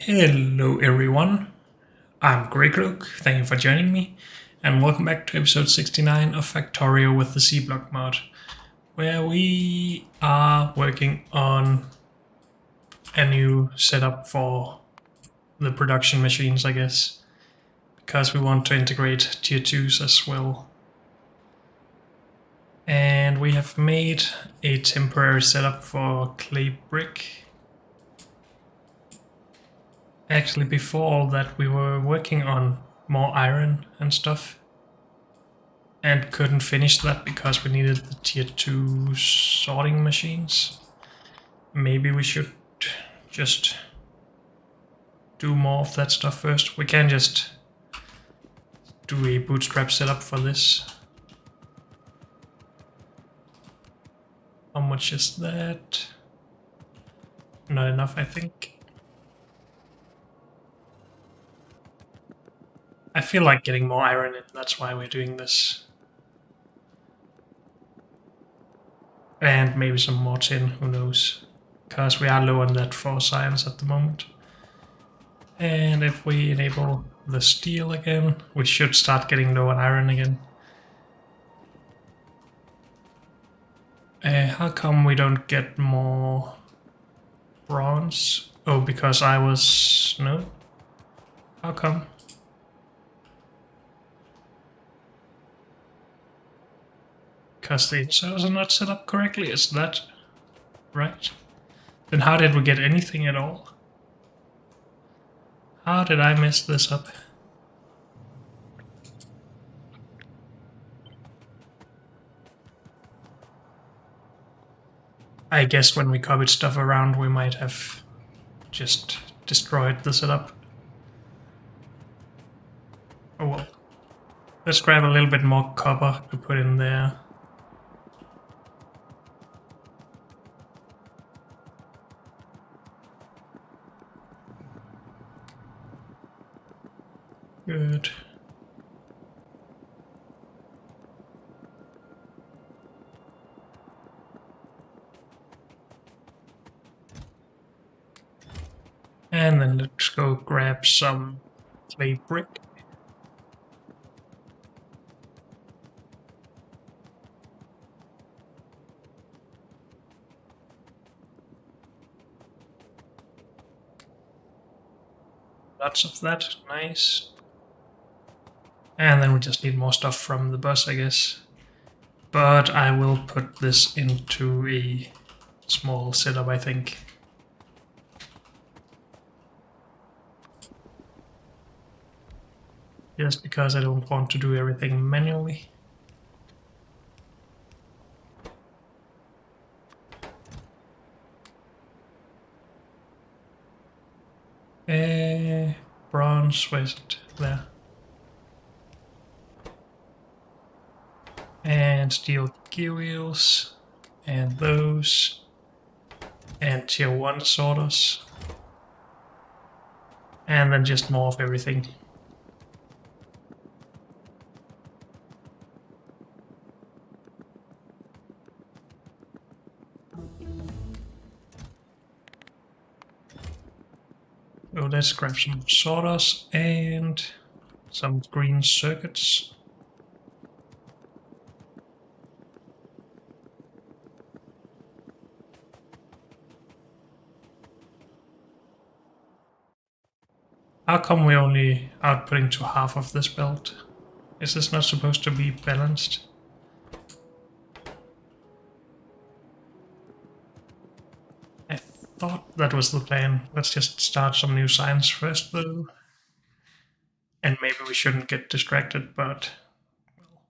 Hello everyone, I'm Greycloak, thank you for joining me, and welcome back to episode 69 of Factorio with the C-Block mod, where we are working on a new setup for the production machines, I guess, because we want to integrate tier 2s as well. And we have made a temporary setup for clay brick. Actually, before all that, we were working on more iron and stuff, and couldn't finish that because we needed the tier 2 sorting machines. Maybe we should just do more of that stuff first. We can just do a bootstrap setup for this. How much is that? Not enough, I think. I feel like getting more iron in, that's why we're doing this. And maybe some more tin, who knows. Because we are low on that for science at the moment. And if we enable the steel again, we should start getting low on iron again. How come we don't get more bronze? Oh, because I was... no? How come? Because the inserts are not set up correctly, is that right? Then how did we get anything at all? How did I mess this up? I guess when we copied stuff around we might have just destroyed the setup. Oh well. Let's grab a little bit more copper to put in there. Good. And then let's go grab some clay brick. Lots of that, nice. And then we just need more stuff from the bus, I guess. But I will put this into a small setup, I think. Just because I don't want to do everything manually. Bronze, where is it? There. And steel gear wheels. And those. And tier 1 sorters. And then just more of everything. So let's grab some sorters and some green circuits. How come we're only outputting to half of this belt? Is this not supposed to be balanced? I thought that was the plan. Let's just start some new science first, though. And maybe we shouldn't get distracted, but well,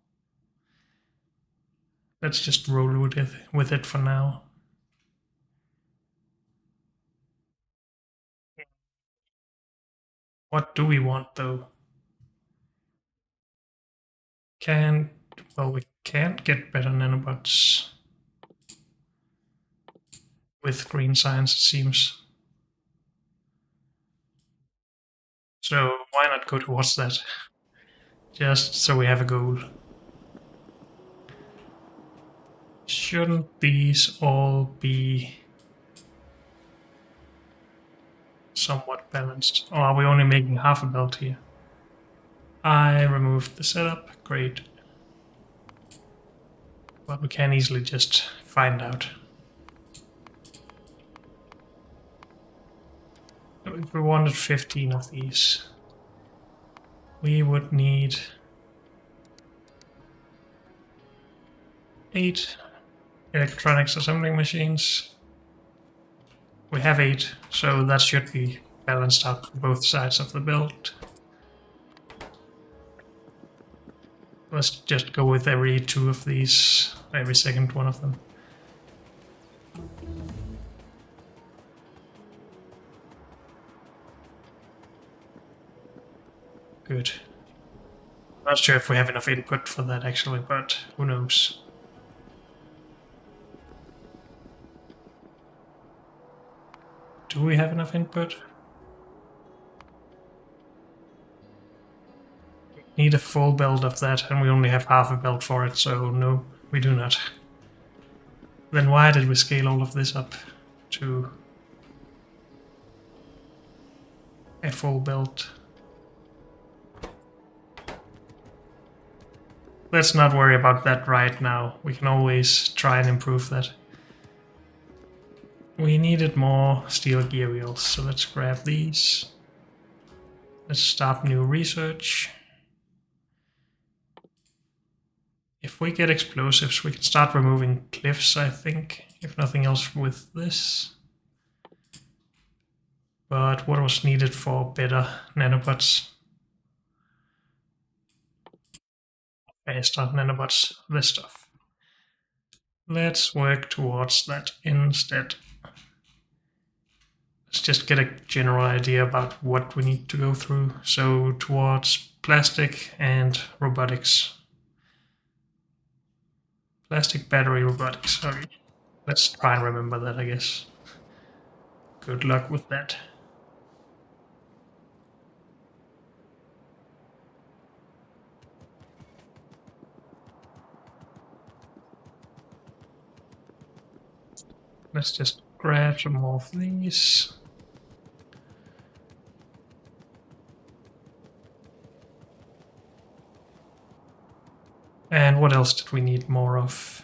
let's just roll with it for now. What do we want, though? Well, we can't get better nanobots with green science, it seems. So why not go towards that? Just so we have a goal. Shouldn't these all be somewhat balanced. Or are we only making half a belt here? I removed the setup. Great. But we can easily just find out. If we wanted 15 of these, we would need 8 electronics assembling machines. We have 8, so that should be balanced out on both sides of the belt. Let's just go with every 2 of these, every second one of them. Good. Not sure if we have enough input for that actually, but who knows. Do we have enough input? Need a full belt of that, and we only have half a belt for it, so no, we do not. Then why did we scale all of this up to a full belt? Let's not worry about that right now. We can always try and improve that. We needed more steel gear wheels, so let's grab these. Let's start new research. If we get explosives, we can start removing cliffs, I think, if nothing else with this. But what was needed for better nanobots? Faster nanobots, this stuff. Let's work towards that instead. Let's just get a general idea about what we need to go through. So towards plastic and robotics. Plastic battery robotics, sorry. Let's try and remember that, I guess. Good luck with that. Let's just grab some more of these. And what else did we need more of?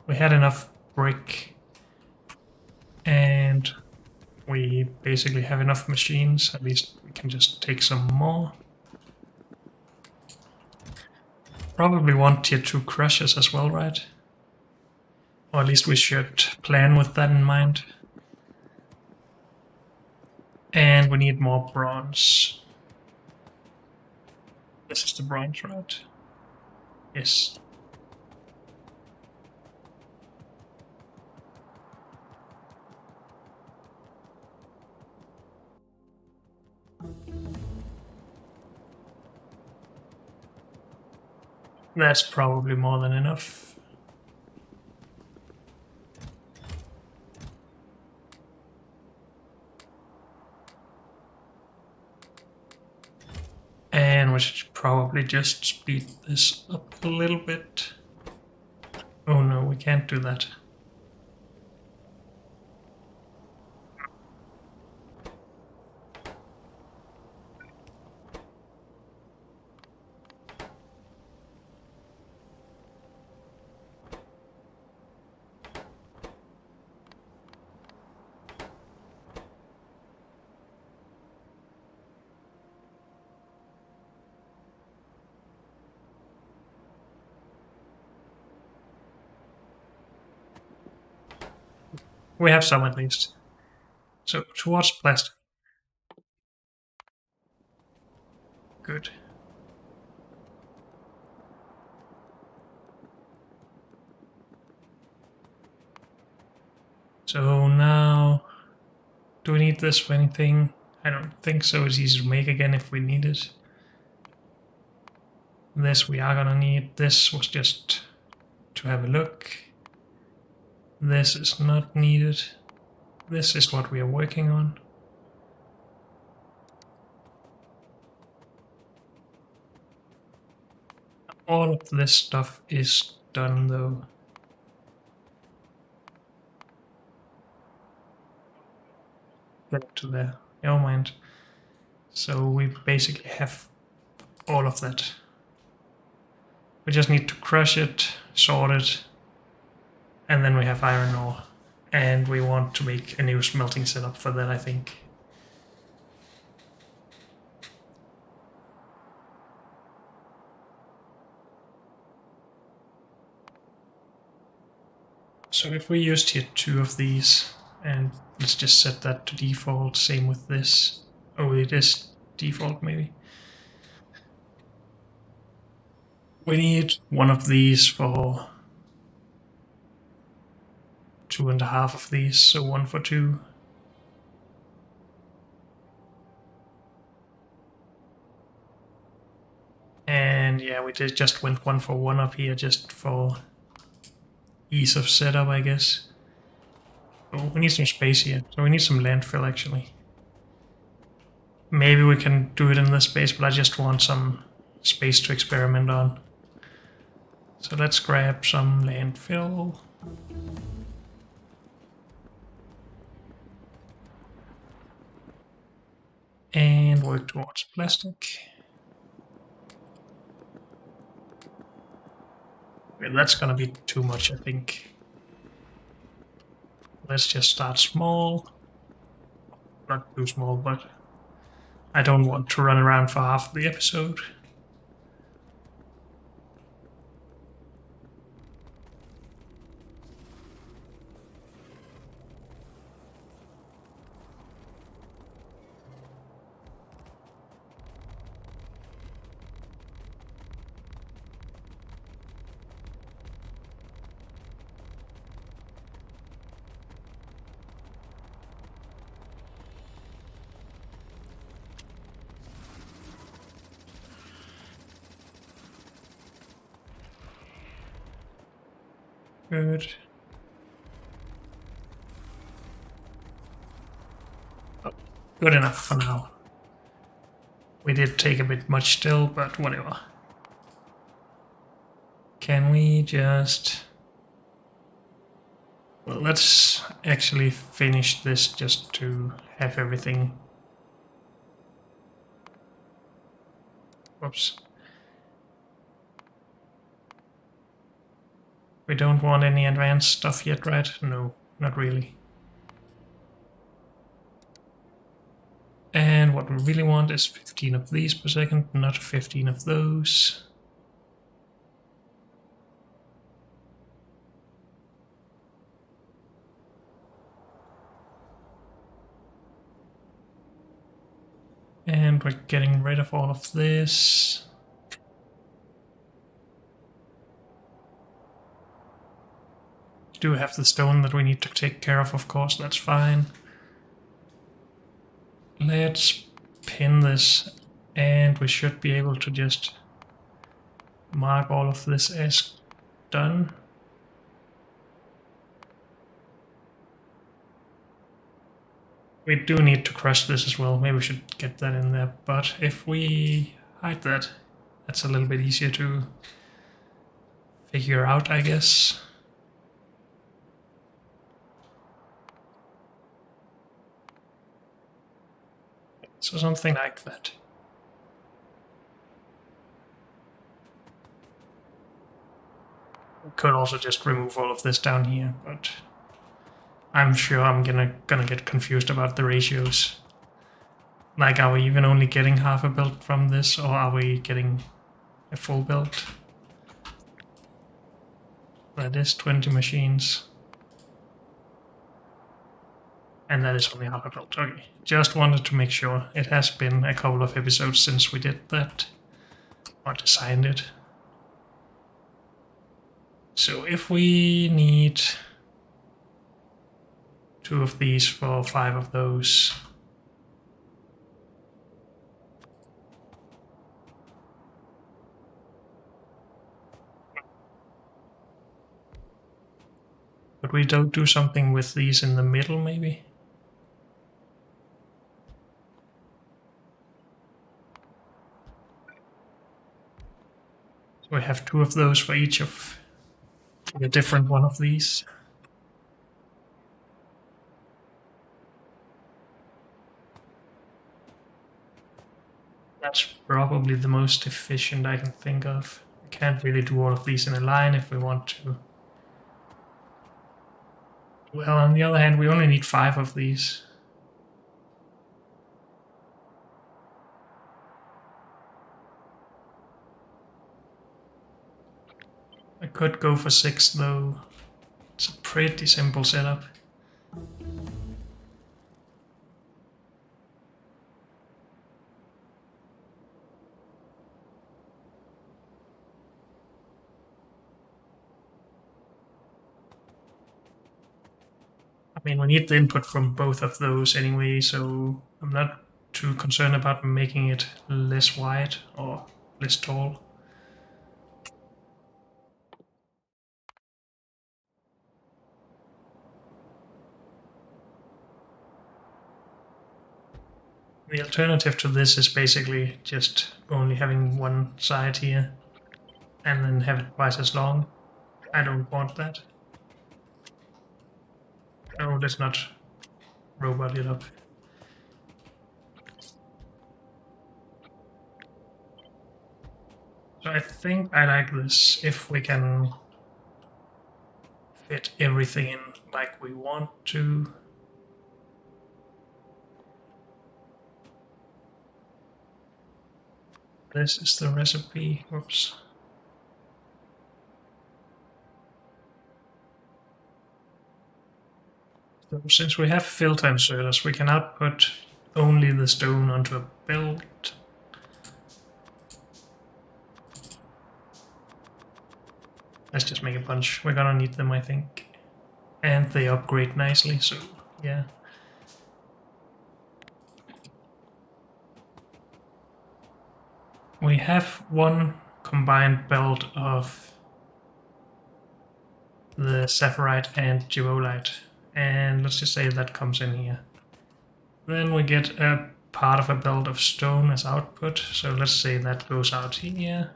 We had enough brick. And we basically have enough machines. At least we can just take some more. Probably want tier 2 crushers as well, right? Or at least we should plan with that in mind. And we need more bronze. This is the bronze, right? Yes. That's probably more than enough. And we should probably just speed this up a little bit. Oh no, we can't do that. We have some at least. So towards plastic. Good. So now, do we need this for anything? I don't think so. It's easy to make again if we need it. This we are gonna need. This was just to have a look. This is not needed. This is what we are working on. All of this stuff is done though. Get to there. Never mind. So we basically have all of that. We just need to crush it, sort it, and then we have iron ore. And we want to make a new smelting setup for that, I think. So if we used here 2 of these, and let's just set that to default, same with this. Oh, it is default maybe. We need 1 of these for 2.5 of these, so 1 for 2. And yeah, we just went 1 for 1 up here just for ease of setup, I guess. Oh, we need some space here, so we need some landfill actually. Maybe we can do it in this space, but I just want some space to experiment on. So let's grab some landfill. And work towards plastic. Yeah, that's gonna be too much, I think. Let's just start small. Not too small, but I don't want to run around for half the episode. Good. Oh, good enough for now. We did take a bit much still, but whatever. Can we just... Well, let's actually finish this just to have everything... Whoops. We don't want any advanced stuff yet, right? No, not really. And what we really want is 15 of these per second, not 15 of those. And we're getting rid of all of this. We do have the stone that we need to take care of course, that's fine. Let's pin this, and we should be able to just mark all of this as done. We do need to crush this as well, maybe we should get that in there, but if we hide that, that's a little bit easier to figure out, I guess. So something like that. We could also just remove all of this down here, but I'm sure I'm gonna get confused about the ratios. Like, are we even only getting half a build from this, or are we getting a full build? That is 20 machines. And that is only half a build. Okay, just wanted to make sure. It has been a couple of episodes since we did that, or designed it. So if we need 2 of these for 5 of those. But we don't do something with these in the middle, maybe? So we have 2 of those for each of a different one of these. That's probably the most efficient I can think of. We can't really do all of these in a line if we want to. Well, on the other hand, we only need 5 of these. I could go for 6 though. It's a pretty simple setup. I mean, we need the input from both of those anyway, so I'm not too concerned about making it less wide or less tall. The alternative to this is basically just only having one side here and then have it twice as long. I don't want that. No, let's not robot it up. So I think I like this if we can fit everything in like we want to. This is the recipe. Whoops. So since we have filter inserters, we can output only the stone onto a belt. Let's just make a bunch. We're gonna need them, I think. And they upgrade nicely, so yeah. We have one combined belt of the sapphirite and duolite, and let's just say that comes in here. Then we get a part of a belt of stone as output, so let's say that goes out here.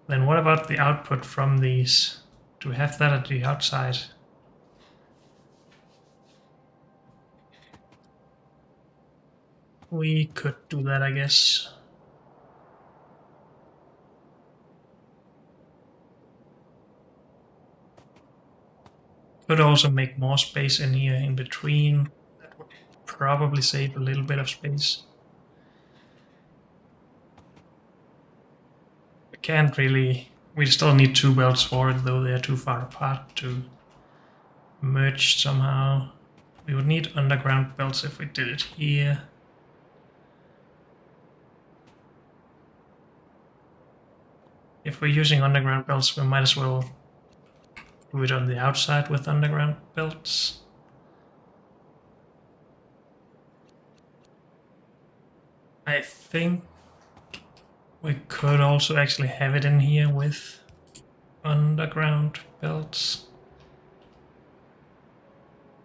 Then what about the output from these? Do we have that at the outside? We could do that, I guess. Could also make more space in here in between. That would probably save a little bit of space. We can't really... We still need 2 belts for it, though they are too far apart to merge somehow. We would need underground belts if we did it here. If we're using underground belts, we might as well do it on the outside with underground belts. I think we could also actually have it in here with underground belts.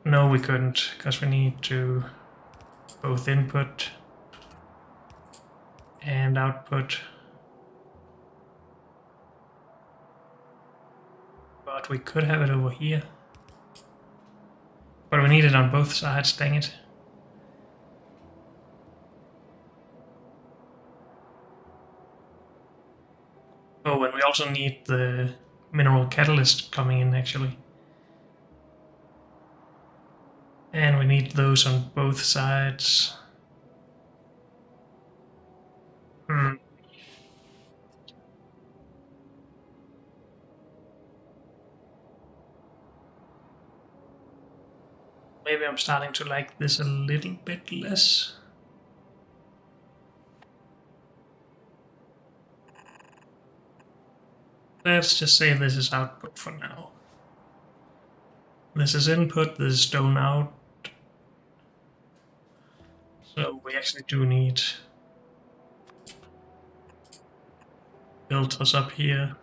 No, we couldn't, because we need to both input and output. But we could have it over here. But we need it on both sides, dang it. Oh, and we also need the mineral catalyst coming in, actually. And we need those on both sides. Maybe I'm starting to like this a little bit less. Let's just say this is output for now. This is input, this is stone out. So we actually do need filters up here.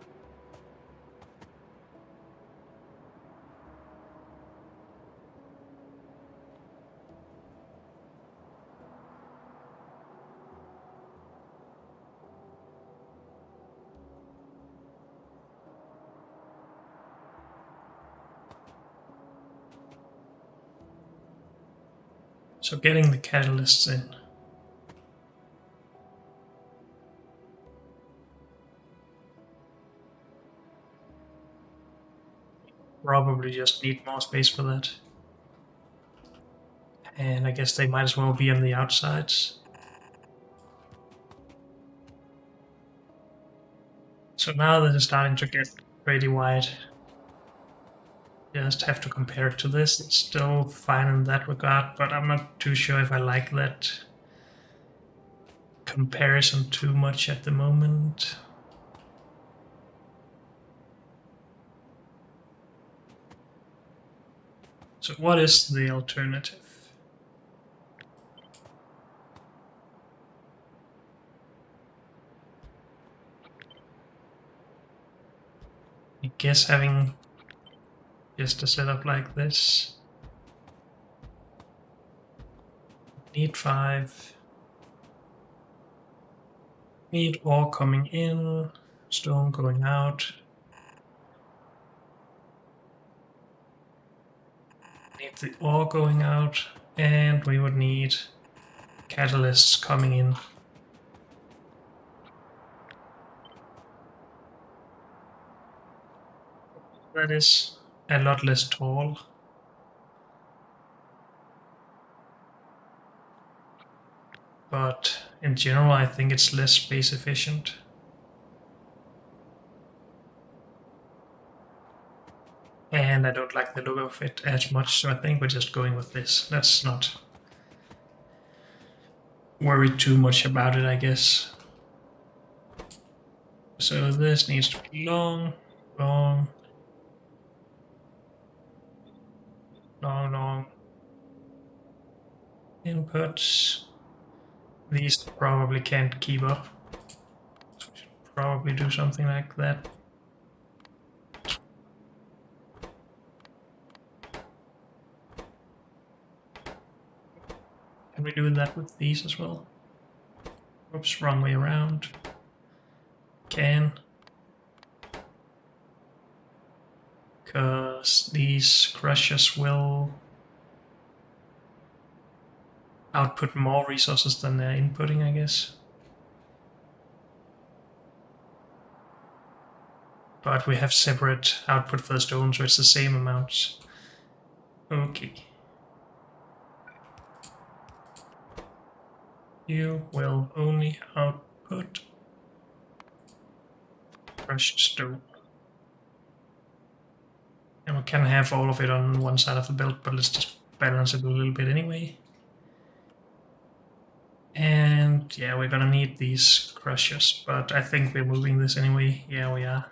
So getting the catalysts in. probably just need more space for that. And I guess they might as well be on the outsides. So now this is starting to get pretty wide. Just have to compare it to this. It's still fine in that regard, but I'm not too sure if I like that comparison too much at the moment. So what is the alternative? I guess having just a setup like this. Need 5. Need ore coming in, stone going out. Need the ore going out, and we would need catalysts coming in. That is a lot less tall. But in general, I think it's less space efficient. And I don't like the look of it as much, so I think we're just going with this. Let's not worry too much about it, I guess. So this needs to be long, long, long, long. Inputs. These probably can't keep up. So we should probably do something like that. Can we do that with these as well? Oops, wrong way around. Can. Because these crushers will output more resources than they're inputting, I guess. But we have separate output for the stone, so it's the same amounts. Okay. You will only output crushed stone. And we can have all of it on one side of the belt, but let's just balance it a little bit anyway. And yeah, we're gonna need these crushers, but I think we're moving this anyway. Yeah, we are.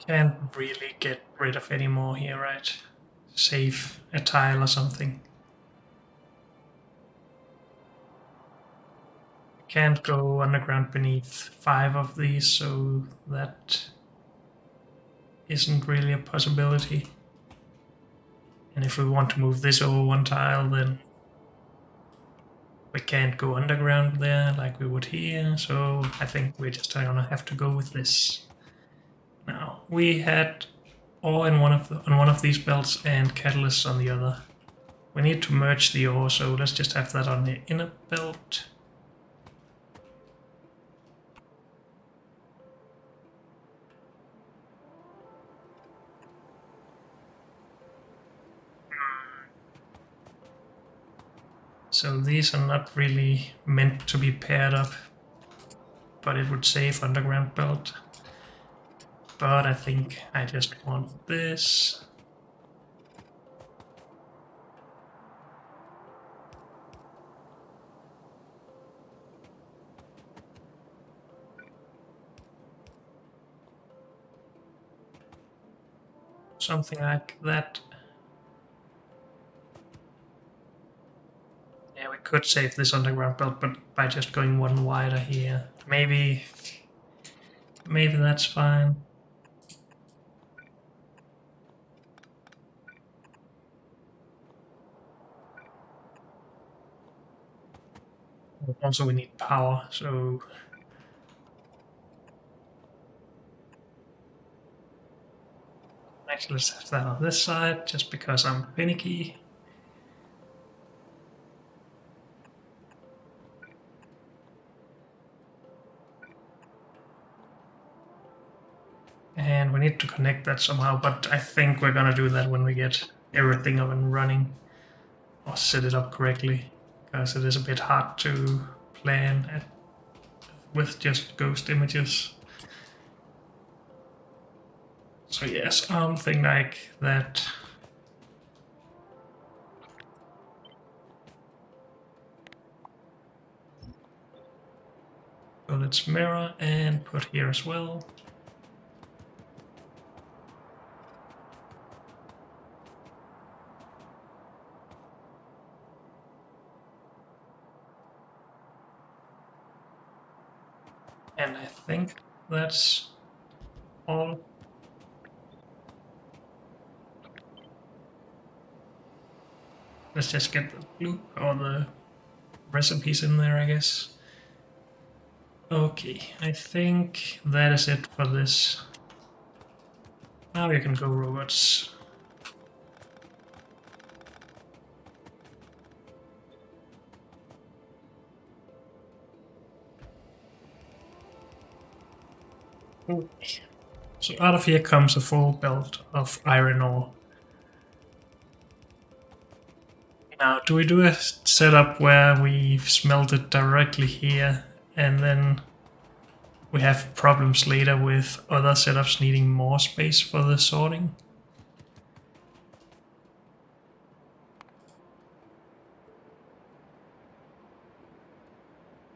Can't really get rid of any more here, right? Save a tile or something. Can't go underground beneath 5 of these, so that isn't really a possibility. And if we want to move this over 1 tile, then we can't go underground there like we would here, so I think we're just gonna have to go with this. Now, we had ore in on one of these belts and catalysts on the other. We need to merge the ore, so let's just have that on the inner belt. So these are not really meant to be paired up, but it would save underground belt. But I think I just want this. Something like that. Yeah, we could save this underground belt, but by just going 1 wider here. Maybe that's fine. Also, we need power, so actually let's have that on this side, just because I'm finicky. And we need to connect that somehow, but I think we're gonna do that when we get everything up and running, or set it up correctly, because it is a bit hard to plan with just ghost images. So yes, something like that. So let's mirror and put here as well. And I think that's all. Let's just get the glue or the recipes in there, I guess. Okay, I think that is it for this. Now you can go, robots. Okay. So out of here comes a full belt of iron ore. Now, do we do a setup where we smelt it directly here and then we have problems later with other setups needing more space for the sorting?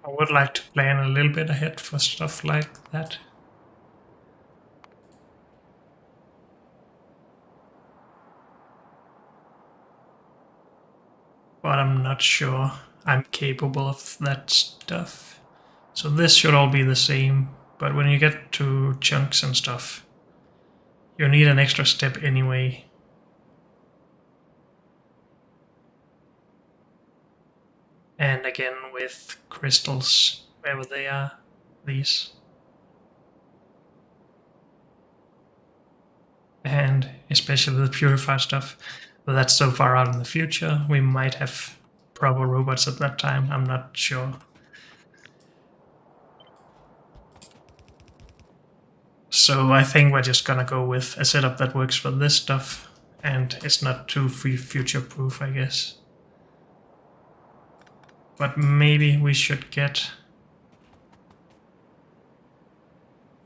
I would like to plan a little bit ahead for stuff like that. But I'm not sure I'm capable of that stuff. So this should all be the same, but when you get to chunks and stuff, you need an extra step anyway. And again with crystals, wherever they are, these. And especially the purified stuff, but that's so far out in the future, we might have proper robots at that time, I'm not sure. So I think we're just gonna go with a setup that works for this stuff, and it's not too future-proof, I guess. But maybe we should get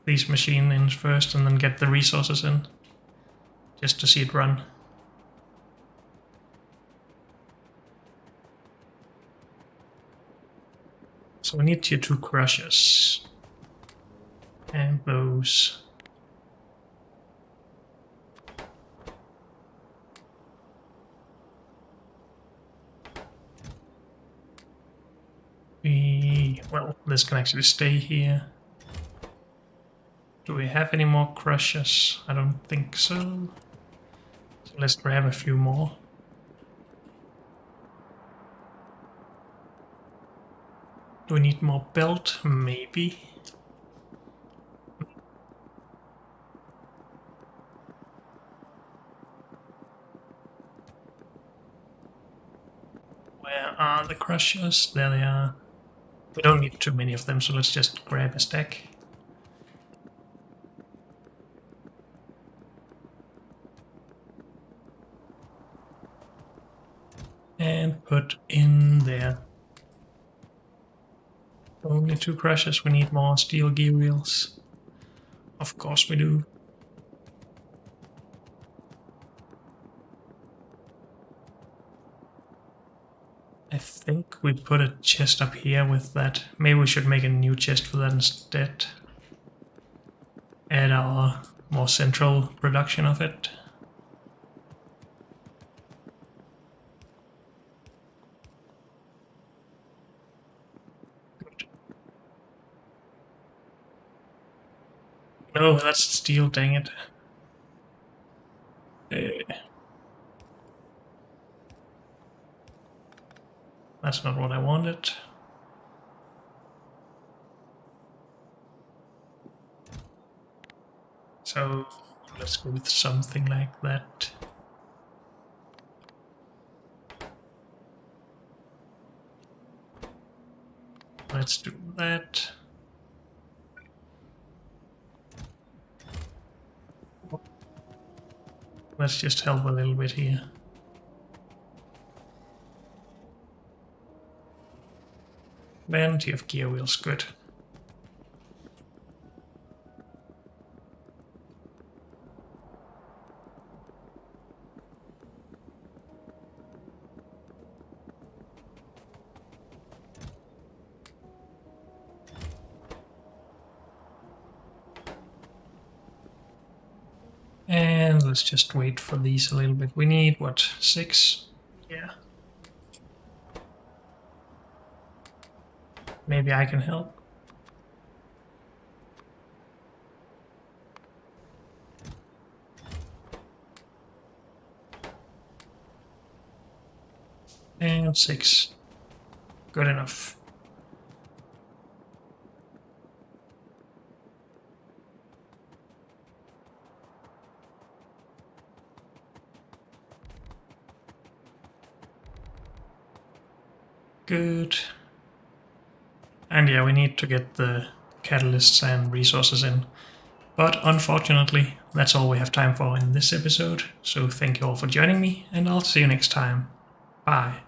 these machines in first and then get the resources in, just to see it run. So we need tier 2 crushers. And those. Well, this can actually stay here. Do we have any more crushers? I don't think so. So let's grab a few more. Do we need more belt? Maybe. Where are the crushers? There they are. We don't need too many of them, so let's just grab a stack. And put in there. Only 2 crushers, we need more steel gear wheels. Of course we do. I think we put a chest up here with that. Maybe we should make a new chest for that instead. Add our more central production of it. Good. No, that's steel, dang it. That's not what I wanted. So let's go with something like that. Let's do that. Let's just help a little bit here. Plenty of gear wheels, good. And let's just wait for these a little bit. We need, what, 6? Yeah. Maybe I can help. And 6. Good enough. Good. And yeah, we need to get the catalysts and resources in. But unfortunately, that's all we have time for in this episode. So thank you all for joining me, and I'll see you next time. Bye.